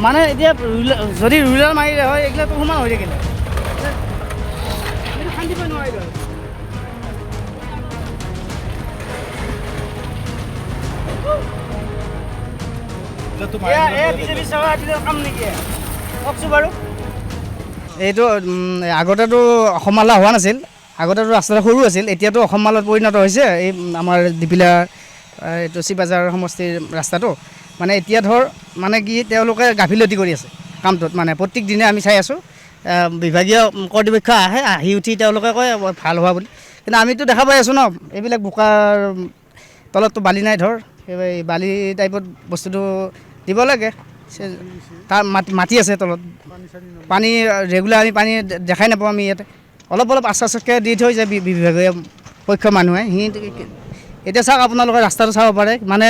মানে এতিয়া যদি ৰুলাৰ মাৰিলে হয় এইগিলাটো সমান হৈ থাকিলে খান্দিব নোৱাৰিলে কওকচোন বাৰু এইটো আগতেতো অসম মালা হোৱা নাছিল আগতেতো ৰাস্তাটো সৰু আছিল এতিয়াতো অসম মালত পৰিণত হৈছে এই আমাৰ দীপিলা এইটো চিপাঝাৰ সমষ্টিৰ ৰাস্তাটো মানে এতিয়া ধৰ মানে কি তেওঁলোকে গাফিলতি কৰি আছে কামটোত মানে প্ৰত্যেক দিনে আমি চাই আছোঁ বিভাগীয় কৰ্তৃপক্ষ আহি উঠি তেওঁলোকে কয় ভাল হোৱা বুলি কিন্তু আমিতো দেখা পাই আছোঁ ন এইবিলাক বোকাৰ তলততো বালি নাই ধৰ এই বালি টাইপত বস্তুটো দিব লাগে তাৰ মাটি আছে তলত পানী ৰেগুলাৰ আমি পানী দেখাই নাপাওঁ আমি ইয়াতে অলপ অলপ আশ্বাসকে দি থৈ যায় বিভাগীয় পক্ষৰ মানুহে এতিয়া চাওক আপোনালোকে ৰাস্তাটো চাব পাৰে মানে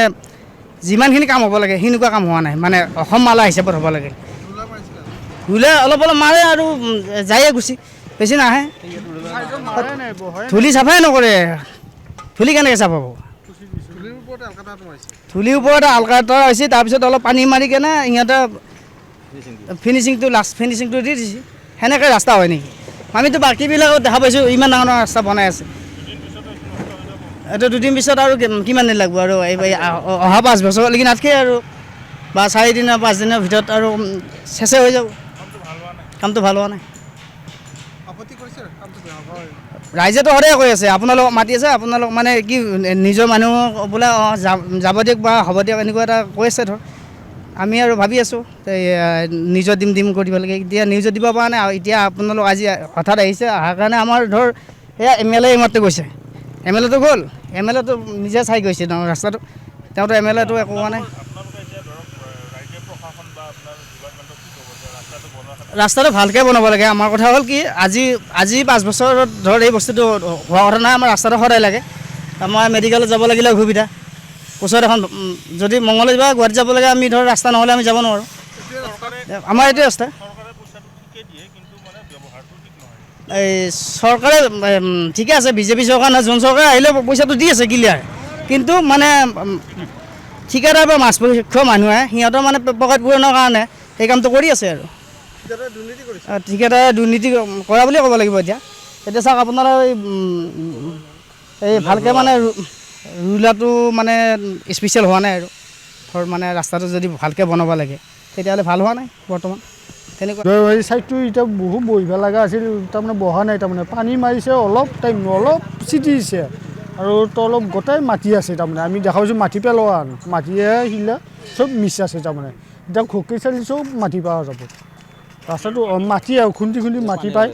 যিমানখিনি কাম হ'ব লাগে সেনেকুৱা কাম হোৱা নাই মানে অসম মালা হিচাপত হ'ব লাগে ৰুলে অলপ অলপ মাৰে আৰু যায়ে গুচি বেছি নাহে ধূলি চাফাই নকৰে ধূলি কেনেকৈ চাফা হ'ব ধূলিৰ ওপৰত আলকাটা হৈছে তাৰপিছত অলপ পানী মাৰি কেনে সিহঁতে ফিনিচিংটো লাষ্ট ফিনিচিংটো দি দিছে সেনেকৈ ৰাস্তা হয় নেকি আমিতো বাকীবিলাকত দেখা পাইছোঁ ইমান ডাঙৰ ডাঙৰ ৰাস্তা বনাই আছে এইটো দুদিন পিছত আৰু কিমান দিন লাগিব আৰু অহা 5 বছৰলৈকে নাথাকে আৰু বা 4 দিন 5 দিনৰ ভিতৰত আৰু চেছে হৈ যাব কামটো ভাল হোৱা নাই ৰাইজেতো সদায় কৈ আছে আপোনালোক মাতি আছে আপোনালোক মানে কি নিজৰ মানুহ বোলে যাব দিয়ক বা হ'ব দিয়ক এনেকুৱা এটা কৈ আছে ধৰ আমি আৰু ভাবি আছোঁ নিজৰ দিম কৰিব লাগে এতিয়া নিউজত দিব পৰা নাই এতিয়া আপোনালোক আজি হঠাৎ আহিছে অহাৰ কাৰণে আমাৰ ধৰ এয়া MLA এইমাত্ৰ গৈছে MLAটো গ'ল MLAটো নিজে চাই গৈছে ন ৰাস্তাটো তেওঁতো MLAটো একো হোৱা নাই ৰাস্তাটো ভালকৈ বনাব লাগে আমাৰ কথা হ'ল কি আজি 5 বছৰত ধৰ এই বস্তুটো হোৱা কথা নাই আমাৰ ৰাস্তাটো সদায় লাগে আমাৰ মেডিকেলত যাব লাগিলে অসুবিধা ওচৰত এখন যদি মঙলদৈ বা গুৱাহাটী যাব লাগে আমি ধৰ ৰাস্তা নহ'লে আমি যাব নোৱাৰোঁ আমাৰ এইটোৱে ৰাস্তা এই চৰকাৰে ঠিকে আছে বিজেপি চৰকাৰ নহয় যোন চৰকাৰ আহিলে পইচাটো দি আছে ক্লিয়াৰ কিন্তু মানে ঠিকাদাৰ বা মাছপক্ষ মানুহে সিহঁতৰ মানে পকেট পূৰণৰ কাৰণে সেই কামটো কৰি আছে আৰু ঠিকাদাৰে দুৰ্নীতি কৰা বুলিয়ে ক'ব লাগিব এতিয়া চাওক আপোনাৰ এই ভালকৈ মানে ৰুলাৰটো মানে স্পেচিয়েল হোৱা নাই আৰু ধৰ মানে ৰাস্তাটো যদি ভালকৈ বনাব লাগে তেতিয়াহ'লে ভাল হোৱা নাই বৰ্তমান তেনেকুৱা এই চাইডটো এতিয়া বহুত বহিব লগা আছিল তাৰমানে বহা নাই তাৰমানে পানী মাৰিছে অলপ টাইম অলপ চিটি দিছে আৰু তলত গোটেই মাটি আছে তাৰমানে আমি দেখা পাইছোঁ মাটি পেলোৱা মাটিয়ে শিলে চব মিছ আছে তাৰমানে এতিয়া ঘোকি চালি চব মাটি পোৱা যাব ৰাস্তাটো মাটি আৰু খুন্দি মাটি পায়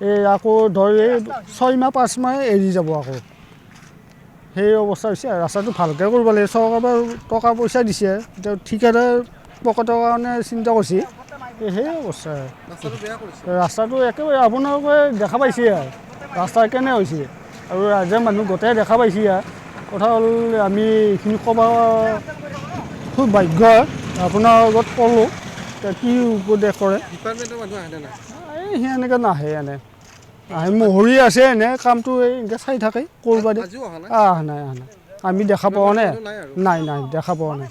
এই আকৌ ধৰ এই 6 মাহ 5 মাহ এৰি যাব আকৌ সেই অৱস্থা হৈছে ৰাস্তাটো ভালকৈ কৰিব লাগে চৰকাৰৰ পৰা টকা পইচা দিছে এতিয়া ঠিকাদাৰ পকেটৰ কাৰণে চিন্তা কৰিছে সেই অৱস্থা ৰাস্তাটো একেবাৰে আপোনালোকে দেখা পাইছে ৰাস্তা কেনে হৈছে আৰু ৰাইজৰ মানুহ গোটেই দেখা পাইছে কথা হ'ল আমি এইখিনি ক'ব খুব ভাগ্য আপোনাৰ আগত ক'লোঁ কি উপদেশ কৰে এই সেনেকৈ নাহে মহৰি আছে এনে কামটো এনেকৈ চাই থাকে কৰিব দিয়ে অহা নাই আমি দেখা পোৱা নাই দেখা পোৱা নাই